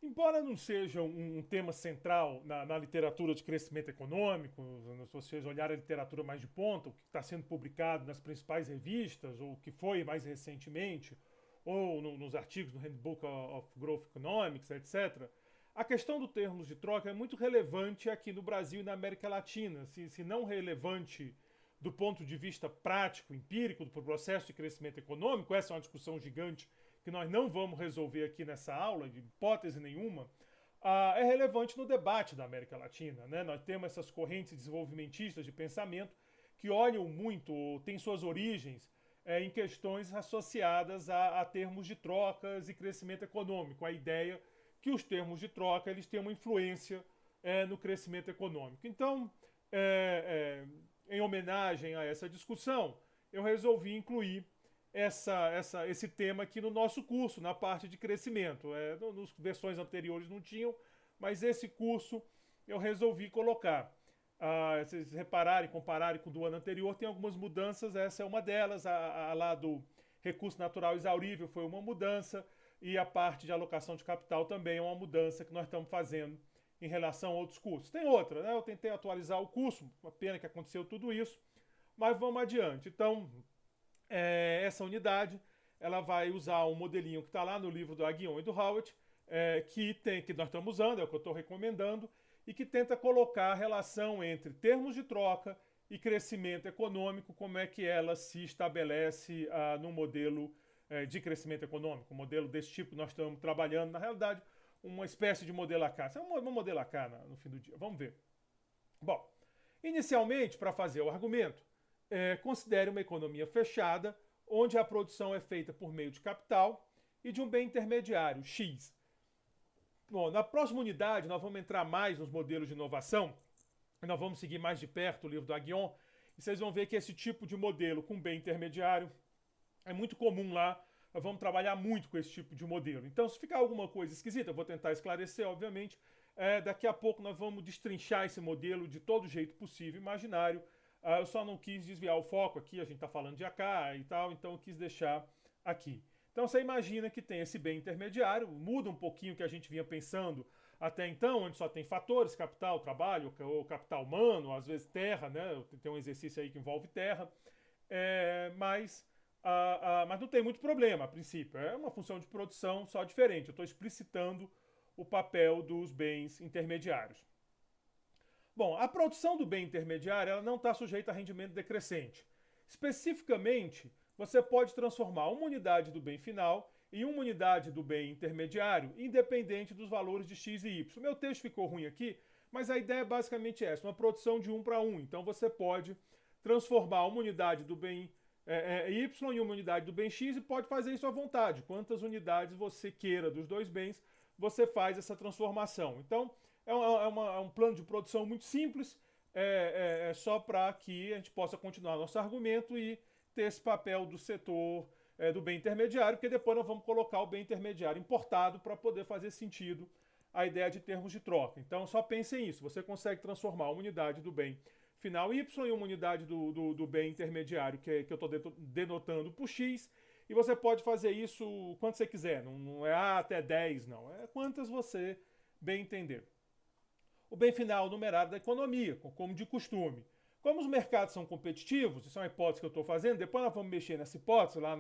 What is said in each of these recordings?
Embora não seja um tema central na literatura de crescimento econômico, se vocês olharem a literatura mais de ponta, o que está sendo publicado nas principais revistas, ou o que foi mais recentemente, ou nos artigos do Handbook of Growth Economics, etc., a questão do termos de troca é muito relevante aqui no Brasil e na América Latina. Se não relevante do ponto de vista prático, empírico, do processo de crescimento econômico, essa é uma discussão gigante que nós não vamos resolver aqui nessa aula, de hipótese nenhuma, é relevante no debate da América Latina. Né? Nós temos essas correntes desenvolvimentistas de pensamento que olham muito, têm suas origens em questões associadas a termos de trocas e crescimento econômico. A ideia que os termos de troca eles têm uma influência no crescimento econômico. Então, em homenagem a essa discussão, eu resolvi incluir esse tema aqui no nosso curso, na parte de crescimento. Nas versões anteriores não tinham, mas esse curso eu resolvi colocar. Se vocês repararem, compararem com o do ano anterior, tem algumas mudanças, essa é uma delas. A lá do recurso natural exaurível foi uma mudança, e a parte de alocação de capital também é uma mudança que nós estamos fazendo em relação a outros cursos. Tem outra, né? Eu tentei atualizar o curso, uma pena que aconteceu tudo isso, mas vamos adiante. Então, essa unidade ela vai usar um modelinho que está lá no livro do Aghion e do Howitt, que nós estamos usando, é o que eu estou recomendando, e que tenta colocar a relação entre termos de troca e crescimento econômico, como é que ela se estabelece no modelo de crescimento econômico. Um modelo desse tipo nós estamos trabalhando, na realidade, uma espécie de modelo AK. Isso é um modelo AK no fim do dia. Vamos ver. Bom, inicialmente, para fazer o argumento, considere uma economia fechada, onde a produção é feita por meio de capital e de um bem intermediário, X. Bom, na próxima unidade nós vamos entrar mais nos modelos de inovação, nós vamos seguir mais de perto o livro do Aghion, e vocês vão ver que esse tipo de modelo com bem intermediário é muito comum lá, nós vamos trabalhar muito com esse tipo de modelo. Então, se ficar alguma coisa esquisita, eu vou tentar esclarecer, obviamente, daqui a pouco nós vamos destrinchar esse modelo de todo jeito possível, imaginário. Eu só não quis desviar o foco aqui, a gente está falando de AK e tal, então eu quis deixar aqui. Então você imagina que tem esse bem intermediário, muda um pouquinho o que a gente vinha pensando até então, onde só tem fatores, capital, trabalho, ou capital humano, às vezes terra, né? Tem um exercício aí que envolve terra, mas não tem muito problema a princípio. É uma função de produção só diferente. Eu estou explicitando o papel dos bens intermediários. Bom, a produção do bem intermediário ela não está sujeita a rendimento decrescente. Especificamente, você pode transformar uma unidade do bem final em uma unidade do bem intermediário, independente dos valores de x e y. Meu texto ficou ruim aqui, mas a ideia é basicamente essa, uma produção de 1 para 1. Então você pode transformar uma unidade do bem y em uma unidade do bem x e pode fazer isso à vontade. Quantas unidades você queira dos dois bens, você faz essa transformação. Então, é um plano de produção muito simples, só para que a gente possa continuar nosso argumento e ter esse papel do setor do bem intermediário, porque depois nós vamos colocar o bem intermediário importado para poder fazer sentido a ideia de termos de troca. Então, só pense nisso. Você consegue transformar uma unidade do bem final y em uma unidade do bem intermediário que eu estou denotando por x, e você pode fazer isso quanto você quiser. Não é até 10, não. É quantas você bem entender. O bem final numerado da economia, como de costume. Como os mercados são competitivos, isso é uma hipótese que eu estou fazendo, depois nós vamos mexer nessa hipótese, lá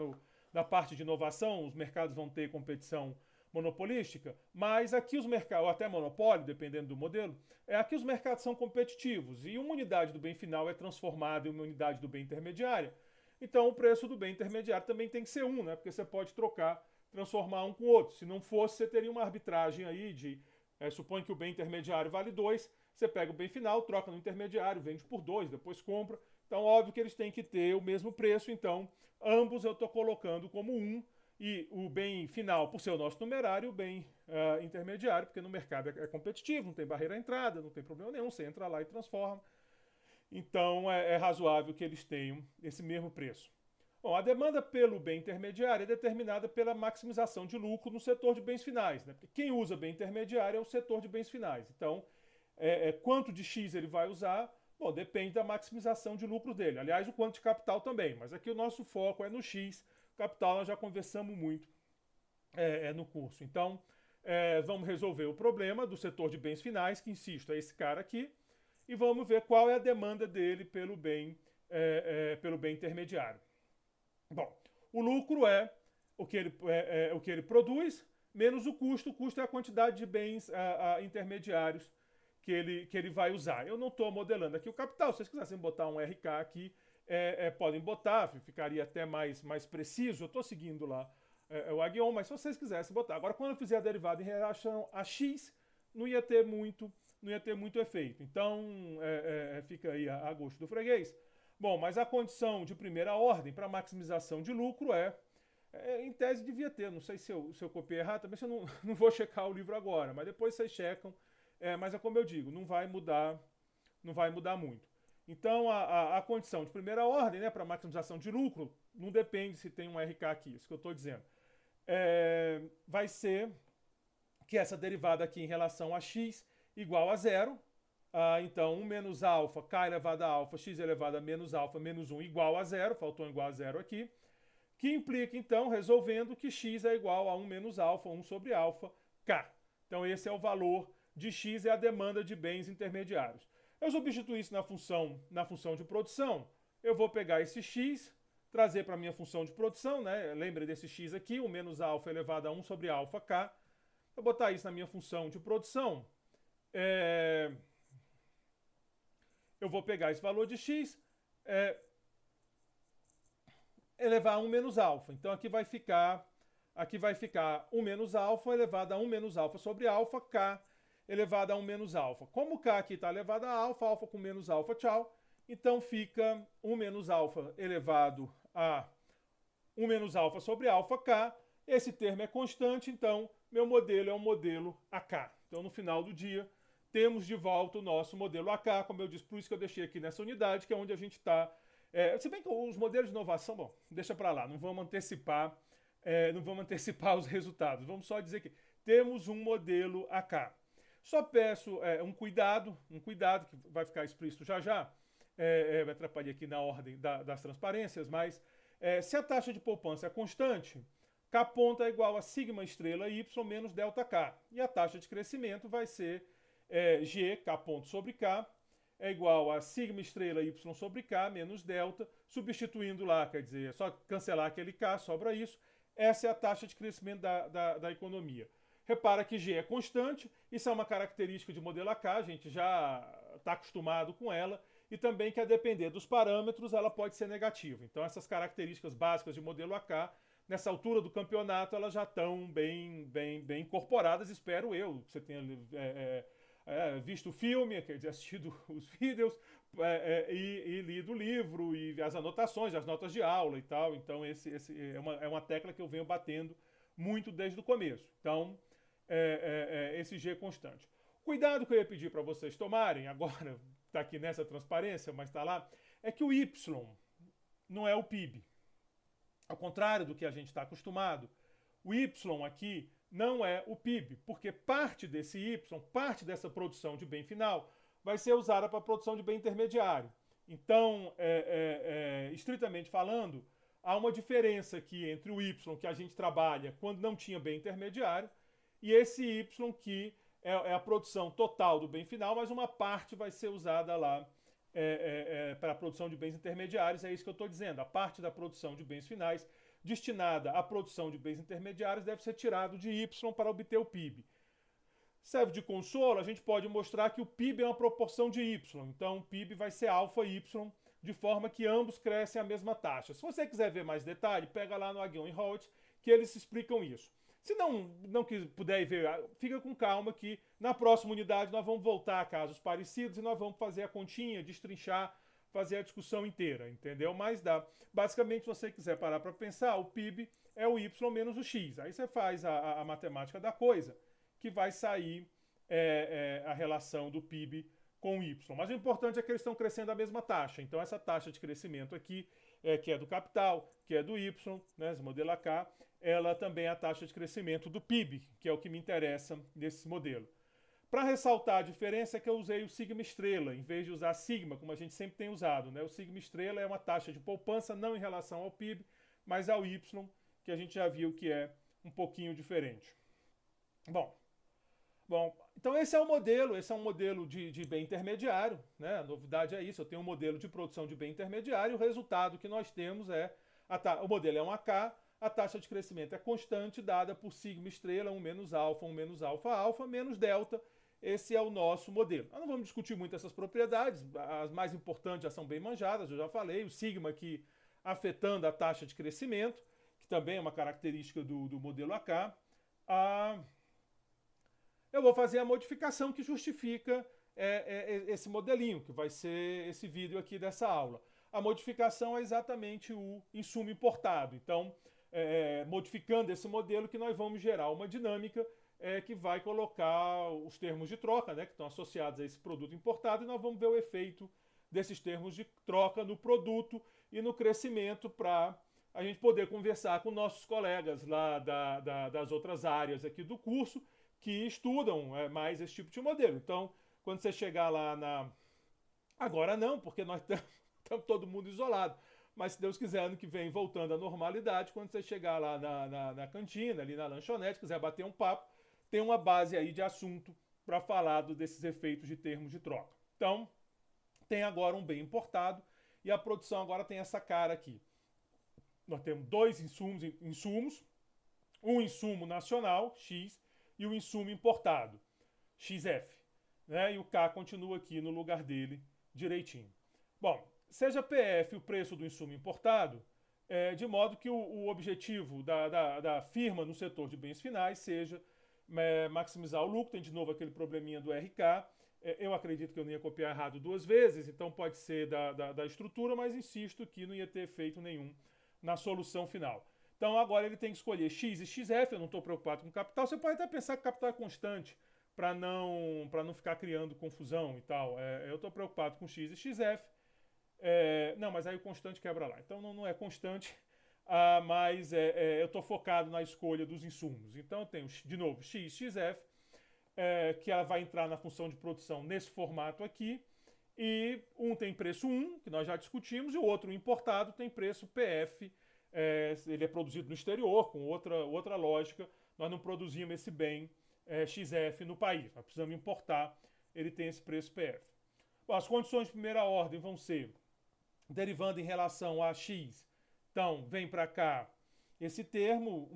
na parte de inovação, os mercados vão ter competição monopolística, mas aqui os mercados, ou até monopólio, dependendo do modelo, aqui os mercados são competitivos e uma unidade do bem final é transformada em uma unidade do bem intermediária, então o preço do bem intermediário também tem que ser um, né? Porque você pode trocar, transformar um com o outro. Se não fosse, você teria uma arbitragem aí de supõe que o bem intermediário vale 2, você pega o bem final, troca no intermediário, vende por 2, depois compra. Então, óbvio que eles têm que ter o mesmo preço, então ambos eu estou colocando como 1, e o bem final, por ser o nosso numerário, o bem intermediário, porque no mercado é competitivo, não tem barreira à entrada, não tem problema nenhum, você entra lá e transforma. Então, é razoável que eles tenham esse mesmo preço. Bom, a demanda pelo bem intermediário é determinada pela maximização de lucro no setor de bens finais, né? Porque quem usa bem intermediário é o setor de bens finais. Então, quanto de X ele vai usar, bom, depende da maximização de lucro dele. Aliás, o quanto de capital também, mas aqui o nosso foco é no X. Capital nós já conversamos muito no curso. Então, vamos resolver o problema do setor de bens finais, que, insisto, é esse cara aqui, e vamos ver qual é a demanda dele pelo bem intermediário. Bom, o lucro é o que ele produz, menos o custo é a quantidade de bens intermediários que ele vai usar. Eu não estou modelando aqui o capital, se vocês quisessem botar um RK aqui, podem botar, ficaria até mais preciso. Eu estou seguindo lá o Aguion, mas se vocês quisessem botar. Agora, quando eu fizer a derivada em relação a X, não ia ter muito efeito. Então, fica aí a gosto do freguês. Bom, mas a condição de primeira ordem para maximização de lucro em tese devia ter, não sei se eu copiei errado, também se eu não vou checar o livro agora, mas depois vocês checam. Mas é como eu digo, não vai mudar muito. Então, a condição de primeira ordem, né, para maximização de lucro, não depende se tem um RK aqui, isso que eu estou dizendo. Vai ser que essa derivada aqui em relação a x igual a zero. Então, 1 menos alfa, k elevado a alfa, x elevado a menos alfa, menos 1 igual a zero, faltou um igual a zero aqui, que implica, então, resolvendo que x é igual a 1 menos alfa, 1 sobre alfa, k. Então, esse é o valor de x, é a demanda de bens intermediários. Eu substituir isso na função de produção, eu vou pegar esse x, trazer para a minha função de produção, né? Lembre desse x aqui, 1 menos alfa elevado a 1 sobre alfa k. Eu vou botar isso na minha função de produção. Eu vou pegar esse valor de x, elevar a 1 menos alfa. Então aqui vai ficar 1 menos alfa elevado a 1 menos alfa sobre alfa, k elevado a 1 menos alfa. Como k aqui está elevado a alfa com menos alfa, tchau. Então fica 1 menos alfa elevado a 1 menos alfa sobre alfa, k. Esse termo é constante, então meu modelo é um modelo AK. Então no final do dia, temos de volta o nosso modelo AK, como eu disse, por isso que eu deixei aqui nessa unidade, que é onde a gente está. Se bem que os modelos de inovação, bom, deixa para lá, não vamos antecipar os resultados. Vamos só dizer que temos um modelo AK. Só peço um cuidado que vai ficar explícito já. Vai atrapalhar aqui na ordem das transparências, mas se a taxa de poupança é constante, K ponta é igual a sigma estrela Y menos delta K. E a taxa de crescimento vai ser G, K ponto sobre K, é igual a sigma estrela Y sobre K menos delta, substituindo lá, quer dizer, é só cancelar aquele K, sobra isso. Essa é a taxa de crescimento da economia. Repara que G é constante, isso é uma característica de modelo AK, a gente já está acostumado com ela, e também que a depender dos parâmetros ela pode ser negativa. Então essas características básicas de modelo AK, nessa altura do campeonato, elas já estão bem incorporadas, espero eu, que você tenha visto o filme, quer dizer, assistido os vídeos e lido o livro e as anotações, as notas de aula e tal. Então esse é uma tecla que eu venho batendo muito desde o começo. Então, esse G constante. Cuidado que eu ia pedir para vocês tomarem, agora está aqui nessa transparência, mas está lá, é que o Y não é o PIB. Ao contrário do que a gente está acostumado, o Y aqui não é o PIB, porque parte desse Y, parte dessa produção de bem final, vai ser usada para a produção de bem intermediário. Então, estritamente falando, há uma diferença aqui entre o Y que a gente trabalha quando não tinha bem intermediário e esse Y que é a produção total do bem final, mas uma parte vai ser usada lá para a produção de bens intermediários. É isso que eu estou dizendo. A parte da produção de bens finais destinada à produção de bens intermediários deve ser tirado de Y para obter o PIB. Serve de consolo, a gente pode mostrar que o PIB é uma proporção de Y. Então o PIB vai ser alfa Y, de forma que ambos crescem à mesma taxa. Se você quiser ver mais detalhe, pega lá no Aguion e Holt, que eles explicam isso. Se não puder ver, fica com calma que na próxima unidade nós vamos voltar a casos parecidos e nós vamos fazer a continha, destrinchar, fazer a discussão inteira, entendeu? Mas dá. Basicamente, se você quiser parar para pensar, o PIB é o Y menos o X. Aí você faz a matemática da coisa, que vai sair a relação do PIB com o Y. Mas o importante é que eles estão crescendo a mesma taxa. Então, essa taxa de crescimento aqui, que é do capital, que é do Y, né, esse modelo AK, ela também é a taxa de crescimento do PIB, que é o que me interessa nesse modelo. Para ressaltar a diferença é que eu usei o sigma estrela, em vez de usar sigma, como a gente sempre tem usado, né? O sigma estrela é uma taxa de poupança, não em relação ao PIB, mas ao Y, que a gente já viu que é um pouquinho diferente. Bom, bom, então esse é um modelo de bem intermediário, né? A novidade é isso, eu tenho um modelo de produção de bem intermediário, o resultado que nós temos é, o modelo é um AK, a taxa de crescimento é constante, dada por sigma estrela, 1 menos alfa, alfa, menos delta, esse é o nosso modelo. Nós não vamos discutir muito essas propriedades, as mais importantes já são bem manjadas, eu já falei, o sigma aqui afetando a taxa de crescimento, que também é uma característica do modelo AK. A eu vou fazer a modificação que justifica esse modelinho, que vai ser esse vídeo aqui dessa aula. A modificação é exatamente o insumo importado. Então, modificando esse modelo que nós vamos gerar uma dinâmica que vai colocar os termos de troca, né, que estão associados a esse produto importado, e nós vamos ver o efeito desses termos de troca no produto e no crescimento para a gente poder conversar com nossos colegas lá das outras áreas aqui do curso que estudam mais esse tipo de modelo. Então, quando você chegar lá na. Agora não, porque nós estamos todo mundo isolado. Mas se Deus quiser, ano que vem, voltando à normalidade, quando você chegar lá na cantina, ali na lanchonete, quiser bater um papo, tem uma base aí de assunto para falar desses efeitos de termos de troca. Então, tem agora um bem importado e a produção agora tem essa cara aqui. Nós temos dois insumos, um insumo nacional, X, e o insumo importado, XF. Né? E o K continua aqui no lugar dele direitinho. Bom, seja PF o preço do insumo importado, de modo que o objetivo da firma no setor de bens finais seja maximizar o lucro. Tem de novo aquele probleminha do RK. Eu acredito que eu não ia copiar errado duas vezes, então pode ser da estrutura, mas insisto que não ia ter efeito nenhum na solução final. Então agora ele tem que escolher X e XF, eu não estou preocupado com capital. Você pode até pensar que capital é constante, para não ficar criando confusão e tal. Eu estou preocupado com X e XF. Não, mas aí o constante quebra lá. Então não é constante, mas eu estou focado na escolha dos insumos. Então eu tenho, de novo, X, XF, que ela vai entrar na função de produção nesse formato aqui. E um tem preço 1, que nós já discutimos, e o outro importado tem preço PF. Ele é produzido no exterior, com outra lógica. Nós não produzimos esse bem XF no país. Nós precisamos importar, ele tem esse preço PF. Bom, as condições de primeira ordem vão ser derivando em relação a X. Então, vem para cá esse termo,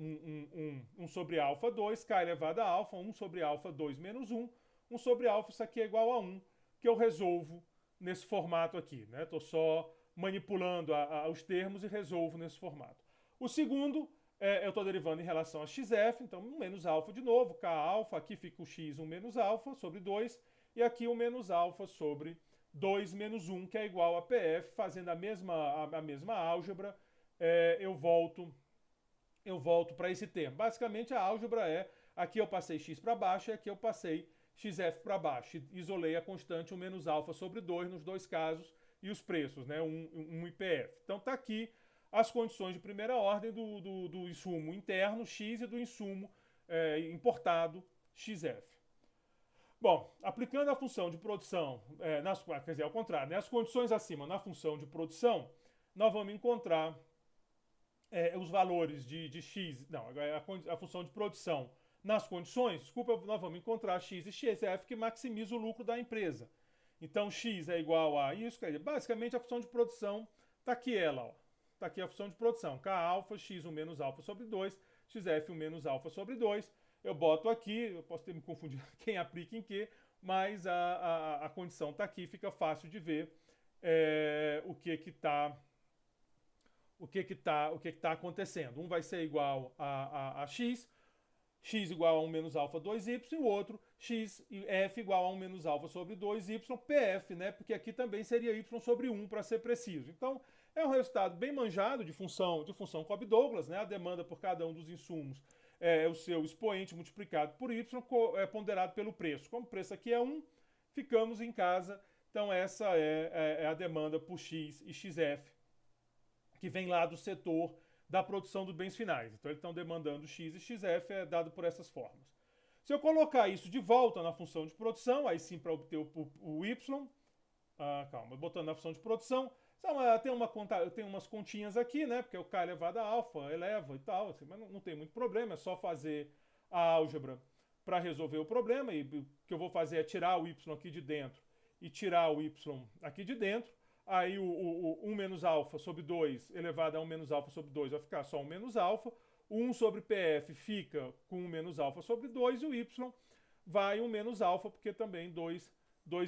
1 sobre alfa 2, K elevado a alfa, 1 sobre alfa 2 menos 1. 1 sobre alfa, isso aqui é igual a 1, que eu resolvo nesse formato aqui. Estou só manipulando os termos e resolvo nesse formato. O segundo, eu estou derivando em relação a XF, então 1 menos alfa de novo, K alfa, aqui fica o X 1 menos alfa sobre 2, e aqui 1 menos alfa sobre 2 menos 1, que é igual a PF, fazendo a mesma álgebra, eu volto para esse termo. Basicamente a álgebra aqui eu passei X para baixo e aqui eu passei XF para baixo. Isolei a constante 1 menos alfa sobre 2 nos dois casos e os preços, né, 1 e PF. Então está aqui as condições de primeira ordem do insumo interno X e do insumo importado XF. Bom, aplicando a função de produção, quer dizer, ao contrário, né, as condições acima na função de produção, nós vamos encontrar os valores de X, não, a função de produção nas condições, desculpa, nós vamos encontrar X e XF que maximiza o lucro da empresa. Então X é igual a isso, quer dizer, basicamente a função de produção está aqui ela, está aqui a função de produção, K alfa, X 1 menos alfa sobre 2, XF 1 menos alfa sobre 2, eu boto aqui, eu posso ter me confundido quem aplica em que, mas a condição está aqui, fica fácil de ver o que está acontecendo. Um vai ser igual a x, x igual a 1 menos alfa 2y, e o outro x e f igual a 1 menos alfa sobre 2y, pf, né? Porque aqui também seria y sobre 1 para ser preciso. Então, é um resultado bem manjado de função Cobb-Douglas, né? A demanda por cada um dos insumos é o seu expoente multiplicado por y, ponderado pelo preço. Como o preço aqui é 1, ficamos em casa. Então, essa é a demanda por x e xf, que vem lá do setor da produção dos bens finais. Então, eles estão demandando x e xf, dado por essas formas. Se eu colocar isso de volta na função de produção, aí sim para obter o y, botando na função de produção, tem umas continhas aqui, né? Porque o k elevado a alfa eleva e tal, assim, mas não tem muito problema, é só fazer a álgebra para resolver o problema, e o que eu vou fazer é tirar o y aqui de dentro e tirar o y aqui de dentro. Aí o 1 menos alfa sobre 2 elevado a 1 menos alfa sobre 2 vai ficar só 1 menos alfa. O 1 sobre PF fica com 1 menos alfa sobre 2 e o y vai 1 menos alfa, porque também 2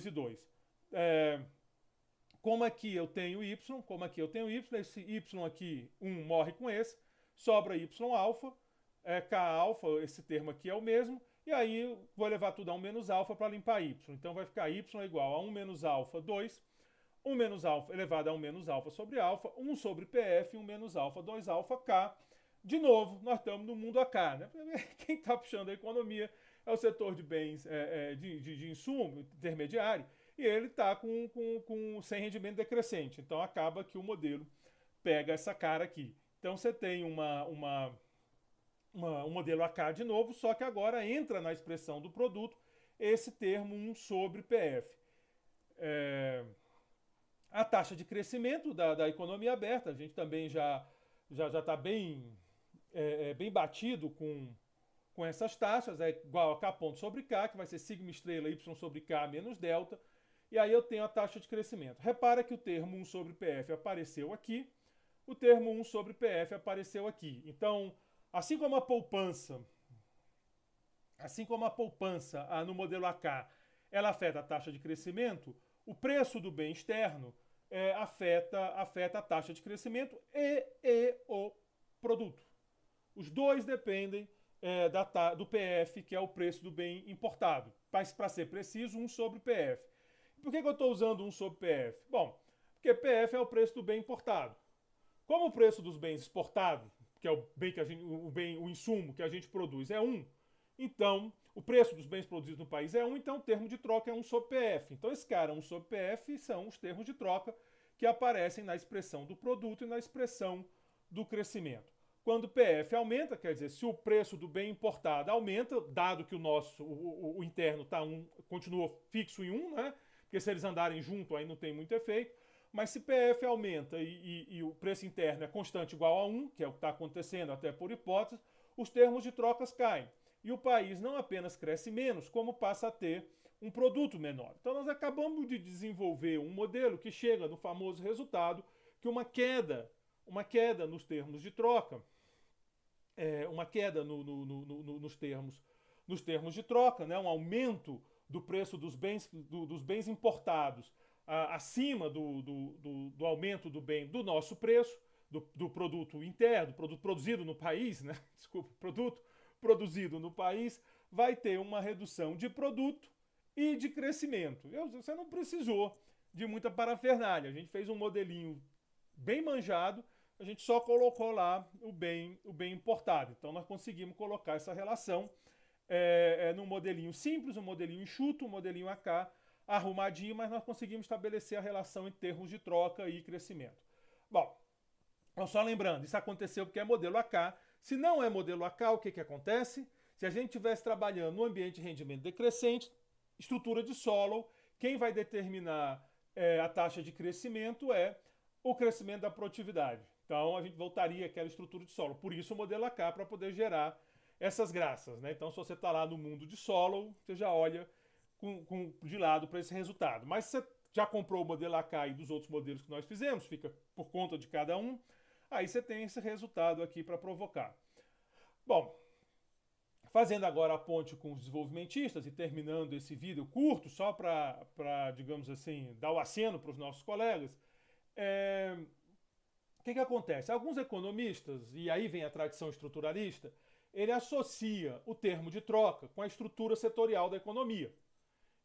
e 2. Como aqui eu tenho y, esse y aqui, 1 morre com esse, sobra y alfa, k alfa, esse termo aqui é o mesmo, e aí vou levar tudo a 1 menos alfa para limpar y. Então vai ficar y igual a 1 menos alfa 2, 1 menos alfa elevado a 1 menos alfa sobre alfa, 1 sobre PF, 1 menos alfa 2 alfa k. De novo, nós estamos no mundo AK, né? Quem está puxando a economia é o setor de bens de insumo intermediário, e ele está sem rendimento decrescente. Então acaba que o modelo pega essa cara aqui. Então você tem um modelo AK de novo, só que agora entra na expressão do produto esse termo 1 sobre PF. A taxa de crescimento da economia aberta, a gente também já está bem batido com essas taxas, é igual a K ponto sobre K, que vai ser sigma estrela Y sobre K menos delta, e aí eu tenho a taxa de crescimento. Repara que o termo 1 sobre PF apareceu aqui, o termo 1 sobre PF apareceu aqui. Então, assim como a poupança no modelo AK, ela afeta a taxa de crescimento, o preço do bem externo afeta a taxa de crescimento e o produto. Os dois dependem do PF, que é o preço do bem importado. Mas, para ser preciso, 1 sobre PF. Por que eu estou usando 1 sobre PF? Bom, porque PF é o preço do bem importado. Como o preço dos bens exportados, que é o insumo que a gente produz, é 1, então o preço dos bens produzidos no país é 1, então o termo de troca é 1 sobre PF. Então esse cara 1 sobre PF são os termos de troca que aparecem na expressão do produto e na expressão do crescimento. Quando o PF aumenta, quer dizer, se o preço do bem importado aumenta, dado que o interno continua fixo em 1, né? Porque se eles andarem junto aí não tem muito efeito. Mas se PF aumenta e o preço interno é constante igual a 1, que é o que está acontecendo até por hipótese, os termos de trocas caem. E o país não apenas cresce menos, como passa a ter um produto menor. Então nós acabamos de desenvolver um modelo que chega no famoso resultado que uma queda nos termos de troca, uma queda nos termos de troca, né, um aumento do preço dos bens importados acima do aumento do nosso preço, do produto interno, do produto produzido no país, né? Desculpa, produto produzido no país, vai ter uma redução de produto e de crescimento. Você não precisou de muita parafernália. A gente fez um modelinho bem manjado, a gente só colocou lá o bem importado. Então nós conseguimos colocar essa relação num modelinho simples, um modelinho enxuto, um modelinho AK, arrumadinho, mas nós conseguimos estabelecer a relação em termos de troca e crescimento. Bom, só lembrando, isso aconteceu porque é modelo AK. Se não é modelo AK, o que acontece? Se a gente estivesse trabalhando no ambiente de rendimento decrescente, estrutura de Solow, quem vai determinar a taxa de crescimento é o crescimento da produtividade. Então a gente voltaria àquela estrutura de Solow. Por isso o modelo AK, para poder gerar essas graças, né? Então se você está lá no mundo de Solow, você já olha de lado para esse resultado. Mas se você já comprou o modelo AK e dos outros modelos que nós fizemos, fica por conta de cada um, aí você tem esse resultado aqui para provocar. Bom, fazendo agora a ponte com os desenvolvimentistas e terminando esse vídeo curto, só para digamos assim, dar o aceno para os nossos colegas, o que acontece? Alguns economistas, e aí vem a tradição estruturalista, ele associa o termo de troca com a estrutura setorial da economia.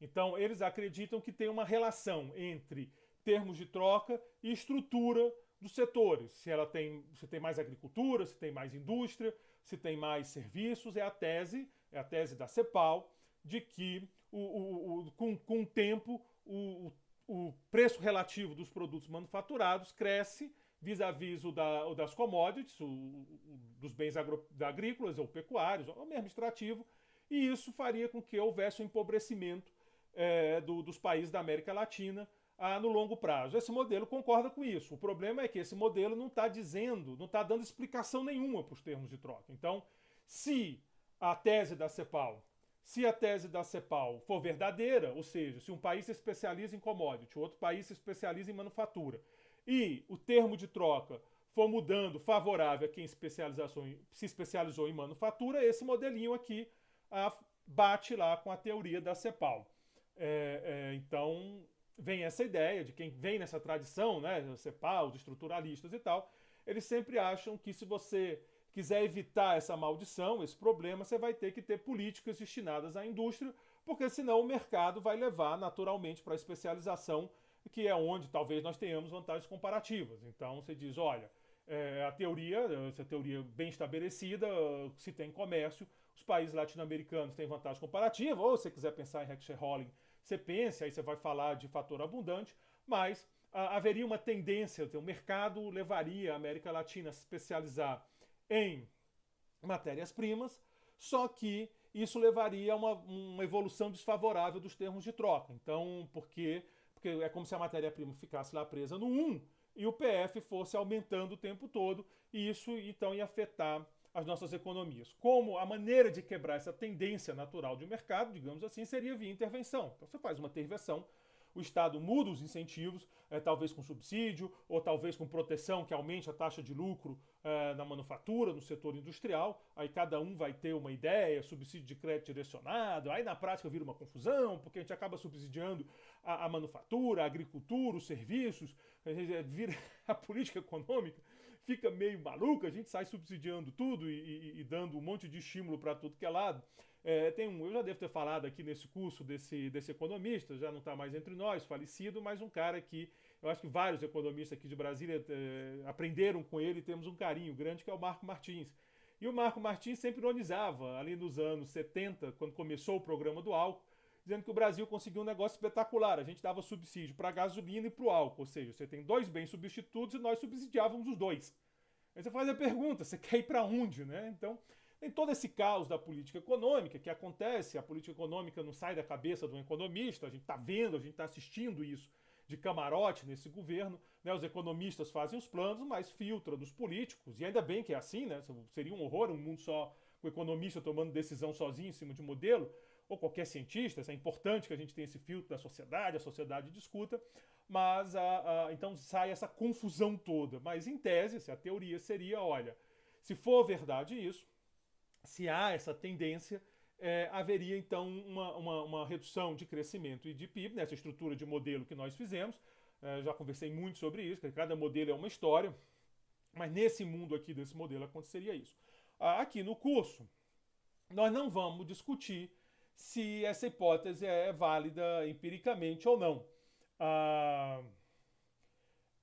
Então, eles acreditam que tem uma relação entre termos de troca e estrutura dos setores. Se tem mais agricultura, se tem mais indústria, se tem mais serviços, é a tese da CEPAL, de que com o tempo o preço relativo dos produtos manufaturados cresce vis-à-vis o das commodities, dos bens agrícolas ou pecuários, ou mesmo extrativo, e isso faria com que houvesse um empobrecimento dos países da América Latina no longo prazo. Esse modelo concorda com isso. O problema é que esse modelo não está dando explicação nenhuma para os termos de troca. Então, se a tese da CEPAL, Se a tese da CEPAL for verdadeira, ou seja, se um país se especializa em commodity, outro país se especializa em manufatura, e o termo de troca for mudando favorável a quem se especializou em manufatura, esse modelinho aqui bate lá com a teoria da CEPAL. Então, vem essa ideia de quem vem nessa tradição, né, da CEPAL, os estruturalistas e tal, eles sempre acham que se você quiser evitar essa maldição, esse problema, você vai ter que ter políticas destinadas à indústria, porque senão o mercado vai levar naturalmente para a especialização, que é onde talvez nós tenhamos vantagens comparativas. Então você diz, olha, essa teoria bem estabelecida, se tem comércio, os países latino-americanos têm vantagem comparativa, ou se você quiser pensar em Heckscher-Holling, você pensa, aí você vai falar de fator abundante, mas haveria uma tendência, o mercado levaria a América Latina a se especializar em matérias-primas, só que isso levaria a uma evolução desfavorável dos termos de troca. Então, porque é como se a matéria-prima ficasse lá presa no 1 e o PF fosse aumentando o tempo todo, e isso então ia afetar as nossas economias. Como a maneira de quebrar essa tendência natural de mercado, digamos assim, seria via intervenção. Então você faz uma intervenção, o Estado muda os incentivos, talvez com subsídio, ou talvez com proteção que aumente a taxa de lucro na manufatura, no setor industrial. Aí cada um vai ter uma ideia, subsídio de crédito direcionado, aí na prática vira uma confusão, porque a gente acaba subsidiando a manufatura, a agricultura, os serviços, a política econômica fica meio maluca, a gente sai subsidiando tudo e dando um monte de estímulo para tudo que é lado. Eu já devo ter falado aqui nesse curso desse economista, já não está mais entre nós, falecido, mas um cara que eu acho que vários economistas aqui de Brasília aprenderam com ele, temos um carinho grande, que é o Marco Martins. E o Marco Martins sempre ironizava, ali nos anos 70, quando começou o programa do álcool, dizendo que o Brasil conseguiu um negócio espetacular. A gente dava subsídio para a gasolina e para o álcool, ou seja, você tem dois bens substitutos e nós subsidiávamos os dois. Aí você faz a pergunta, você quer ir para onde, né? Então, tem todo esse caos da política econômica que acontece, a política econômica não sai da cabeça de um economista, a gente está vendo, a gente está assistindo isso de camarote nesse governo, né? Os economistas fazem os planos, mas filtra dos políticos, e ainda bem que é assim, né? Seria um horror um mundo só com o economista tomando decisão sozinho em cima de modelo, ou qualquer cientista, é importante que a gente tenha esse filtro da sociedade, a sociedade discuta, mas então sai essa confusão toda. Mas em tese, a teoria seria, olha, se for verdade isso, se há essa tendência, haveria então uma redução de crescimento e de PIB, nessa estrutura de modelo que nós fizemos. Já conversei muito sobre isso, que cada modelo é uma história, mas nesse mundo aqui desse modelo aconteceria isso. Aqui no curso, nós não vamos discutir se essa hipótese é válida empiricamente ou não.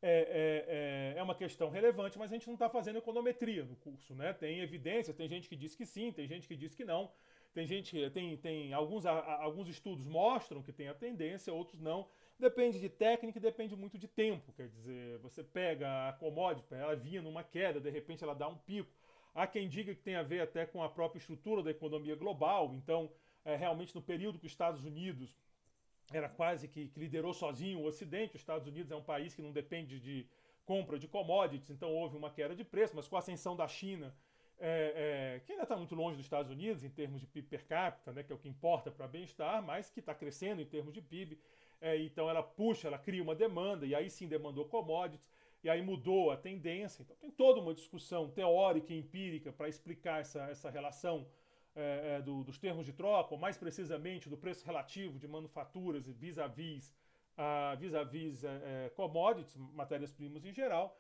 É uma questão relevante, mas a gente não está fazendo econometria no curso, né? Tem evidência, tem gente que diz que sim, tem gente que diz que não. Tem alguns estudos mostram que tem a tendência, outros não. Depende de técnica e depende muito de tempo. Quer dizer, você pega a commodity, ela vinha numa queda, de repente ela dá um pico. Há quem diga que tem a ver até com a própria estrutura da economia global. Então, realmente no período que os Estados Unidos era quase que liderou sozinho o Ocidente. Os Estados Unidos é um país que não depende de compra de commodities, então houve uma queda de preço, mas com a ascensão da China, que ainda está muito longe dos Estados Unidos em termos de PIB per capita, né, que é o que importa para bem-estar, mas que está crescendo em termos de PIB, então ela cria uma demanda, e aí sim demandou commodities, e aí mudou a tendência. Então tem toda uma discussão teórica e empírica para explicar essa relação dos termos de troca, ou mais precisamente do preço relativo de manufaturas vis-à-vis commodities, matérias-primas em geral.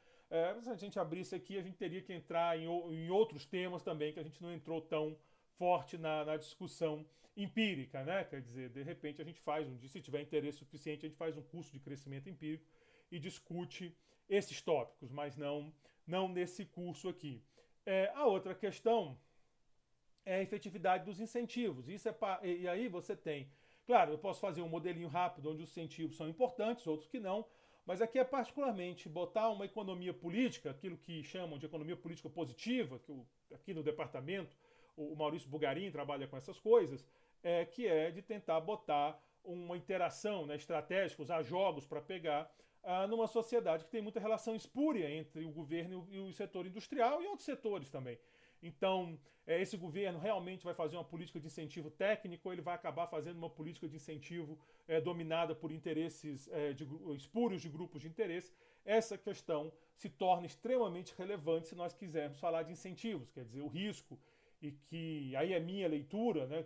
Se a gente abrisse aqui, a gente teria que entrar em outros temas também, que a gente não entrou tão forte na discussão empírica, né? Quer dizer, de repente a gente faz se tiver interesse suficiente, a gente faz um curso de crescimento empírico e discute esses tópicos, mas não nesse curso aqui. A outra questão é a efetividade dos incentivos. E aí você tem, claro, eu posso fazer um modelinho rápido onde os incentivos são importantes, outros que não, mas aqui é particularmente botar uma economia política, aquilo que chamam de economia política positiva, que aqui no departamento o Maurício Bugarin trabalha com essas coisas, que é de tentar botar uma interação, né, estratégica, usar jogos para pegar numa sociedade que tem muita relação espúria entre o governo e o setor industrial e outros setores também. Então, esse governo realmente vai fazer uma política de incentivo técnico ou ele vai acabar fazendo uma política de incentivo dominada por interesses espúrios de grupos de interesse? Essa questão se torna extremamente relevante se nós quisermos falar de incentivos, quer dizer, o risco, e que aí é minha leitura, né?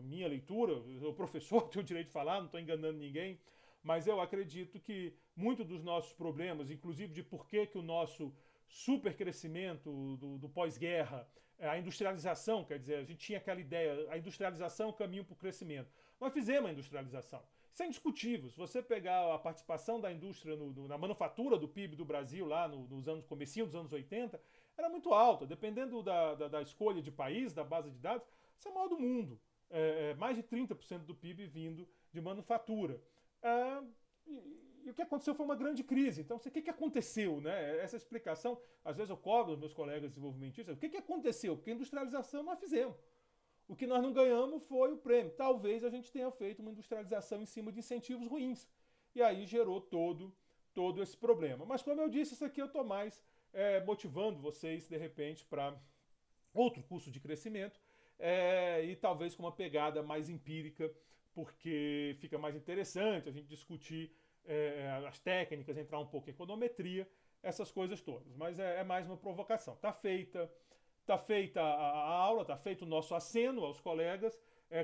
Minha leitura, o professor tem o direito de falar, não estou enganando ninguém, mas eu acredito que muito dos nossos problemas, inclusive de por que o nosso supercrescimento do pós-guerra, a industrialização, quer dizer, a gente tinha aquela ideia, a industrialização é o caminho para o crescimento. Nós fizemos a industrialização. Isso é indiscutível. Se você pegar a participação da indústria na manufatura do PIB do Brasil lá nos anos, comecinho dos anos 80, era muito alta. Dependendo da escolha de país, da base de dados, isso é a maior do mundo. Mais de 30% do PIB vindo de manufatura. E o que aconteceu foi uma grande crise. Então, o que aconteceu? Né? Essa explicação, às vezes eu cobro os meus colegas desenvolvimentistas, o que aconteceu? Porque a industrialização nós fizemos. O que nós não ganhamos foi o prêmio. Talvez a gente tenha feito uma industrialização em cima de incentivos ruins. E aí gerou todo esse problema. Mas como eu disse, isso aqui eu estou mais motivando vocês, de repente, para outro curso de crescimento e talvez com uma pegada mais empírica, porque fica mais interessante a gente discutir as técnicas, entrar um pouco em econometria, essas coisas todas. Mas é mais uma provocação. Tá feita a aula, está feito o nosso aceno aos colegas,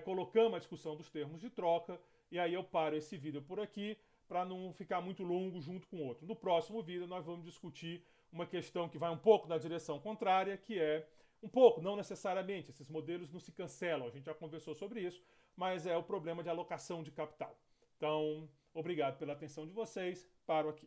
colocamos a discussão dos termos de troca, e aí eu paro esse vídeo por aqui para não ficar muito longo junto com o outro. No próximo vídeo nós vamos discutir uma questão que vai um pouco na direção contrária, que é um pouco, não necessariamente, esses modelos não se cancelam, a gente já conversou sobre isso, mas é o problema de alocação de capital. Então, obrigado pela atenção de vocês, paro aqui.